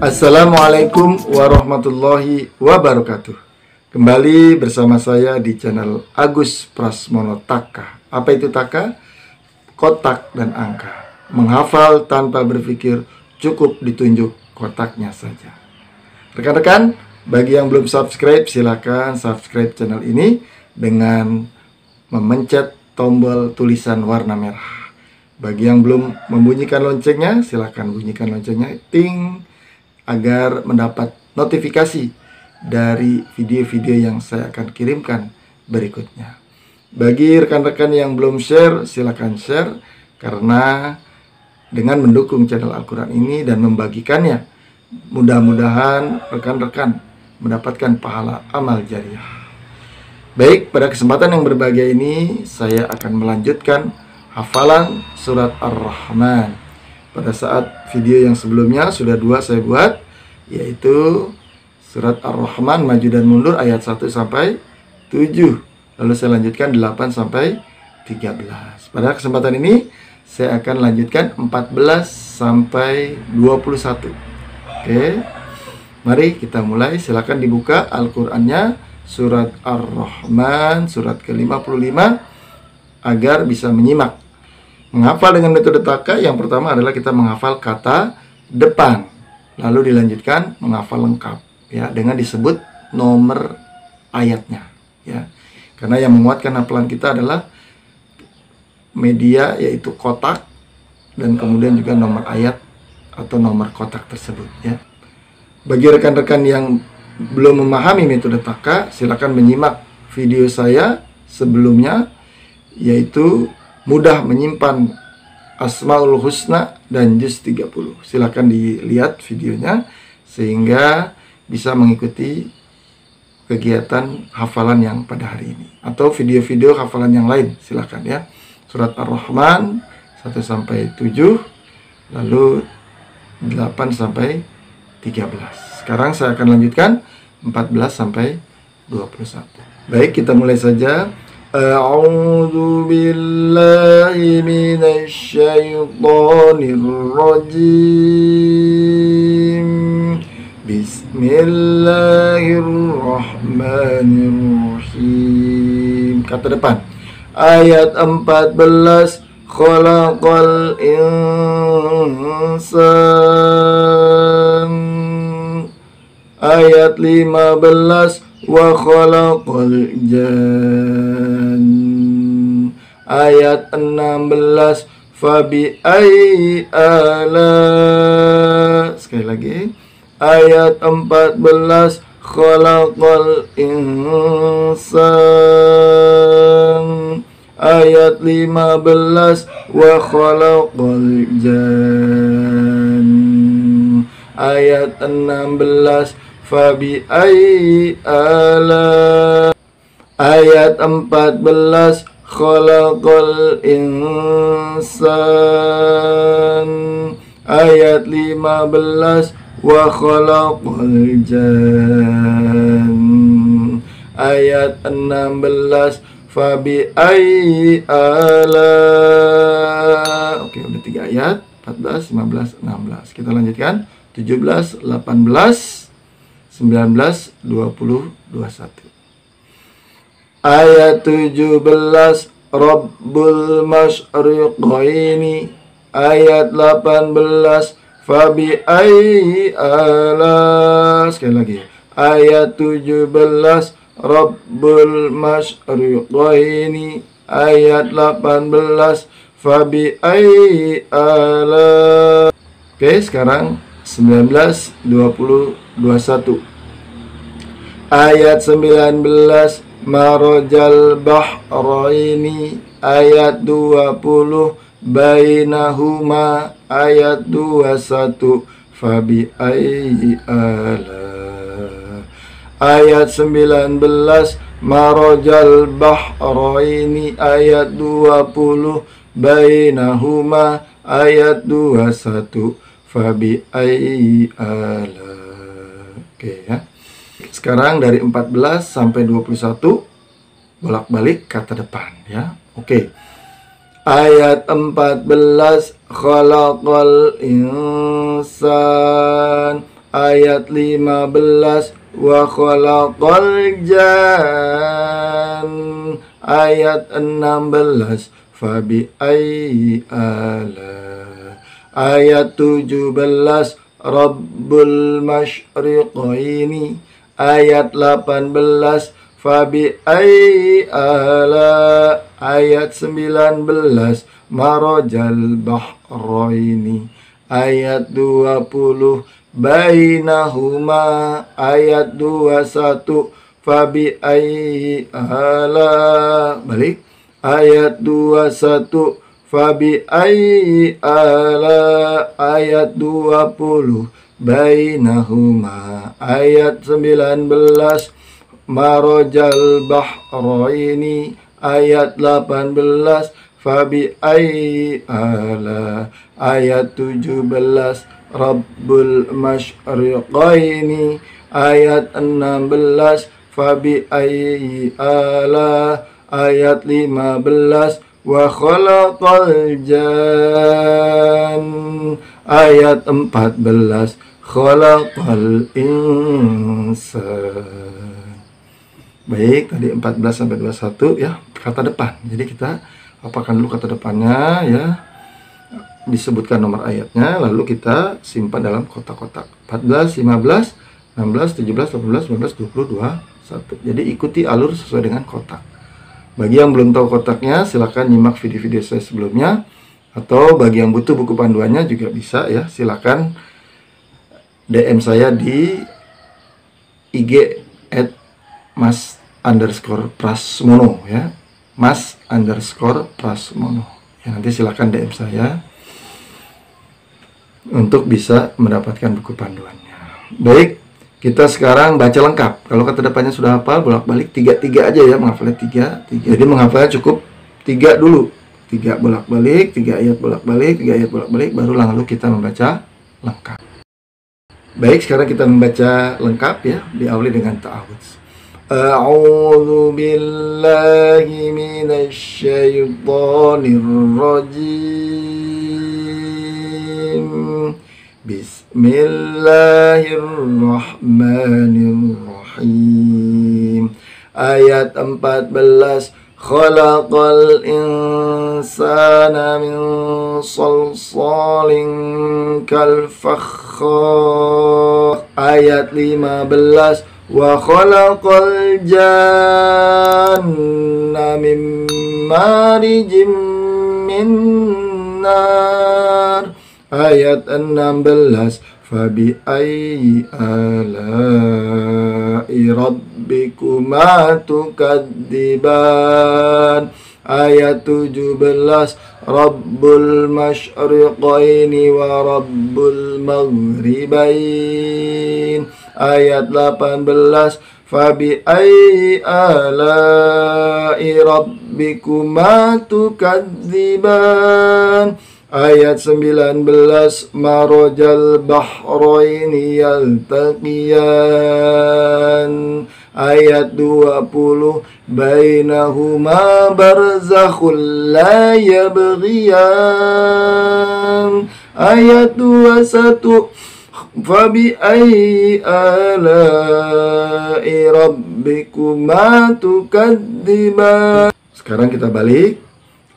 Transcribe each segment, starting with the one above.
Assalamualaikum warahmatullahi wabarakatuh. Kembali bersama saya di channel Agus Prasmono Taka. Apa itu Taka? Kotak dan angka. Menghafal tanpa berpikir, cukup ditunjuk kotaknya saja. Rekan-rekan, bagi yang belum subscribe, silakan subscribe channel ini dengan memencet tombol tulisan warna merah. Bagi yang belum membunyikan loncengnya, silakan bunyikan loncengnya, ting, agar mendapat notifikasi dari video-video yang saya akan kirimkan berikutnya. Bagi rekan-rekan yang belum share, silakan share, karena dengan mendukung channel Al-Quran ini dan membagikannya, mudah-mudahan rekan-rekan mendapatkan pahala amal jariah. Baik, pada kesempatan yang berbahagia ini saya akan melanjutkan hafalan surat Ar-Rahman. Pada saat video yang sebelumnya sudah 2 saya buat, yaitu surat Ar-Rahman maju dan mundur ayat 1 sampai 7. Lalu saya lanjutkan 8 sampai 13. Pada kesempatan ini saya akan lanjutkan 14 sampai 21. Oke. Mari kita mulai. Silakan dibuka Al-Qur'annya, surat Ar-Rahman surat ke-55 agar bisa menyimak. Menghafal dengan metode Taka, yang pertama adalah kita menghafal kata depan, lalu dilanjutkan menghafal lengkap, ya, dengan disebut nomor ayatnya, ya. Karena yang menguatkan hafalan kita adalah media, yaitu kotak, dan kemudian juga nomor ayat atau nomor kotak tersebut, ya. Bagi rekan-rekan yang belum memahami metode Taka, silakan menyimak video saya sebelumnya, yaitu mudah menyimpan Asmaul Husna dan Juz 30. Silakan dilihat videonya sehingga bisa mengikuti kegiatan hafalan yang pada hari ini, atau video-video hafalan yang lain, silakan, ya. Surat Ar-Rahman 1 sampai 7, lalu 8 sampai 13. Sekarang saya akan lanjutkan 14 sampai 21. Baik, kita mulai saja. A'udzu billahi minasy syaithanir rajim. Bismillahirrahmanirrahim. Kata depan. Ayat 14. Khalaqal insan. Ayat 15. Wa khalaqal jan. Ayat 16. Fabi ayyi ala. Sekali lagi. Ayat 14. Khalaqal insan. Ayat 15. Wa khalaqal jan. Ayat 16. Fabi ayyi ala. Ayat 14. Khalaqal insan. Ayat 15. Wa khalaqal jan. Ayat 16. Fabi ayyi ala. Oke, udah 3 ayat. 14, 15, 16. Kita lanjutkan. 17, 18, 19, 20, 21. Ayat 17. Rabbul masyriqaini. Ayat 18. Fabi ayyi ala. Sekali lagi. Ayat 17. Rabbul masyriqaini. Ayat 18. Fabi ayyi ala. Oke, sekarang 19, 20, 21. Ayat 19. Marajal bahraini. Ayat 20. Bainahuma. Ayat 21. Fabi ayyi ala. Ayat 19. Marajal bahraini. Ayat 20. Bainahuma. Ayat 21. Fabi ayyi ala. Oke, ya. Sekarang dari 14 sampai 21 bolak-balik kata depan, ya. Oke. Ayat 14, khalaqal insan. ayat 15, wa khalaqal jan ayat 16, fabi ayyi ala ayat 17, rabbul masyriqaini ayat 18, fabi ayyi ala ayat 19, marajal bahraini ayat 20, bainahuma ayat 21, fabi ayyi ala balik ayat 21, fabi ayyi ala ayat 20, bainahuma ayat 19, marajal bahraini ayat 18, fabi ayyi ala ayat 17, rabbul masyriqaini ayat 16, fabi ayyi ala ayat 15, wa khalaqal jan ayat 14, khalaqal insan. Baik, tadi 14 sampai 21 ya, kata depan. Jadi kita apakan dulu kata depannya ya. Disebutkan nomor ayatnya, lalu kita simpan dalam kotak-kotak 14, 15, 16, 17, 18, 19, 20, 21. Jadi ikuti alur sesuai dengan kotak. Bagi yang belum tahu kotaknya, silakan nyimak video-video saya sebelumnya. Atau bagi yang butuh buku panduannya juga bisa ya, silakan DM saya di IG @mas_prasmono ya, mas_prasmono ya, nanti silakan DM saya untuk bisa mendapatkan buku panduannya. Baik, kita sekarang baca lengkap. Kalau kata depannya sudah hafal, bolak-balik 3 aja ya, menghafalnya 3. Jadi menghafalnya cukup 3 dulu. 3 bolak-balik, 3 ayat bolak-balik, 3 ayat bolak-balik, baru lalu kita membaca lengkap. Baik, sekarang kita membaca lengkap ya, diawali dengan ta'awudz. A'udzu billahi minasy syaithanir rajim. Bismillahirrahmanirrahim. Ayat 14, khalaqal insana min salsalin kal fakhar. Ayat 15, wa khalaqal janna min marijim min nar. Ayat 16, fabi ayyi ala'i rabbikuma tukadziban. Ayat 17, rabbul masyriqaini wa rabbul maghribain. Ayat 18, fabi ayyi ala'i rabbikuma tukadziban. Ayat 19, marajal bahraini yaltaqiyan. Ayat 20, bainahuma barzakhul la yabghiyan. Ayat 21, fabi ayyi ala'i rabbikuma tukadziban. Sekarang kita balik.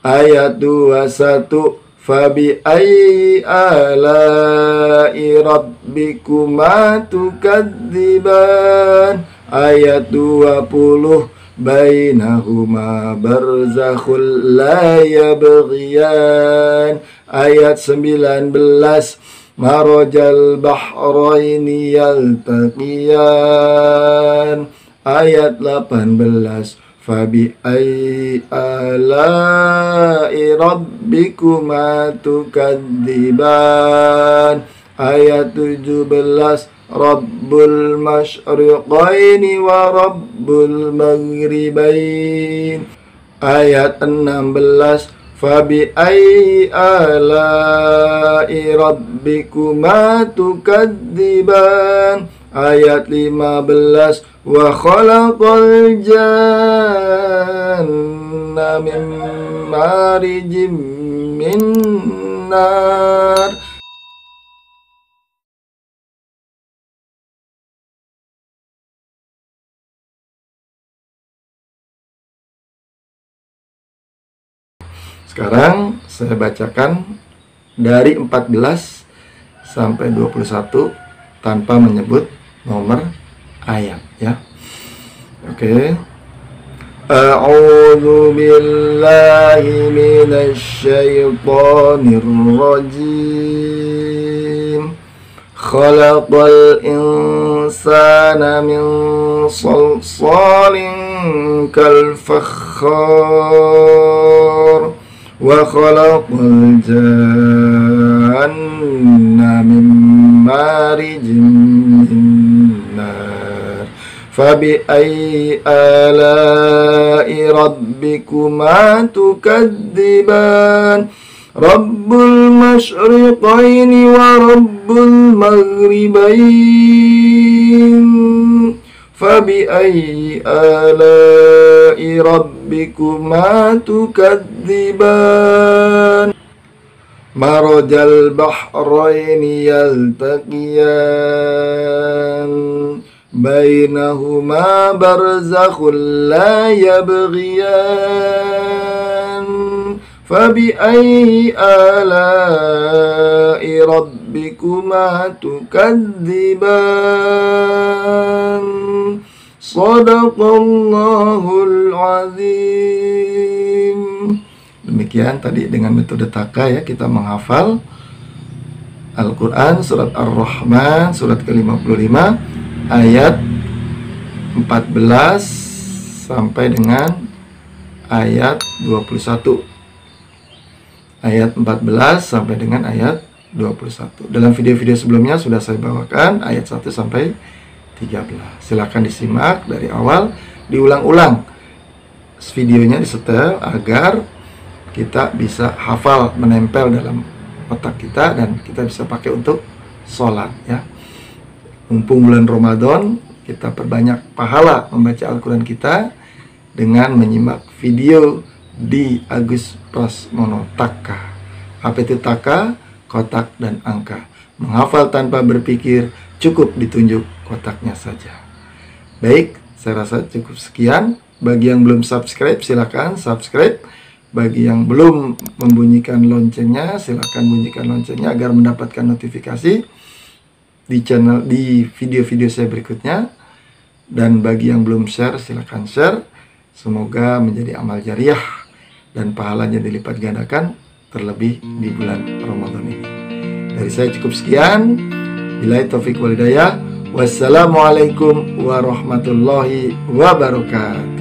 Ayat 21, fabi ayyi ala'i rabbikuma tukadziban. Ayat 20, bainahuma barzakhul la yabghiyan. Ayat 19, marajal bahraini yaltaqiyan. Ayat 18, fabi ayyi ala'i rabbikuma tukadziban. Ayat 17, rabbul masyriqaini wa rabbul maghribain. Ayat 16, fabi ayyi ala'i rabbikuma tukadziban. Ayat 15, wa khalaqal janna min marijim min nar. Sekarang saya bacakan dari 14 sampai 21 tanpa menyebut nomor ayat ya. Oke. A'udzu billahi minasy syaithanir rajim. Khalaqal insana min salsalin kal fakhar wa khalaqal janna min marijin min nar. Fabi'ayyi ala'i rabbikuma tukadziban. Rabbul masyriqaini wa rabbul maghribain. Fabi'ayyi ala'i rabbikuma tukadziban. Marajal bahraini yaltaqiyan. Bainahuma barzakhun la yabghiyan. Fabi'ayyi ala'i rabbikuma tukadziban. Shadaqallahul azim. Demikian tadi dengan metode taka ya, kita menghafal Al-Quran surat Ar-Rahman surat ke-55 ayat 14 sampai dengan ayat 21. Ayat 14 sampai dengan ayat 21. Dalam video-video sebelumnya sudah saya bawakan ayat 1 sampai 13. Silakan disimak dari awal, diulang-ulang videonya, disetel agar kita bisa hafal, menempel dalam otak kita, dan kita bisa pakai untuk sholat ya. Mumpung bulan Ramadan, kita perbanyak pahala membaca Al-Quran kita dengan menyimak video di Agus Prasmono Taka. Apa itu taka? Kotak dan angka. Menghafal tanpa berpikir, cukup ditunjuk kotaknya saja. Baik, saya rasa cukup sekian. Bagi yang belum subscribe, silakan subscribe. Bagi yang belum membunyikan loncengnya, silakan bunyikan loncengnya agar mendapatkan notifikasi di channel, di video-video saya berikutnya. Dan bagi yang belum share, silakan share. Semoga menjadi amal jariah dan pahalanya dilipat gandakan, terlebih di bulan Ramadan ini. Dari saya cukup sekian. Billahi taufiq wal hidayah. Wassalamualaikum warahmatullahi wabarakatuh.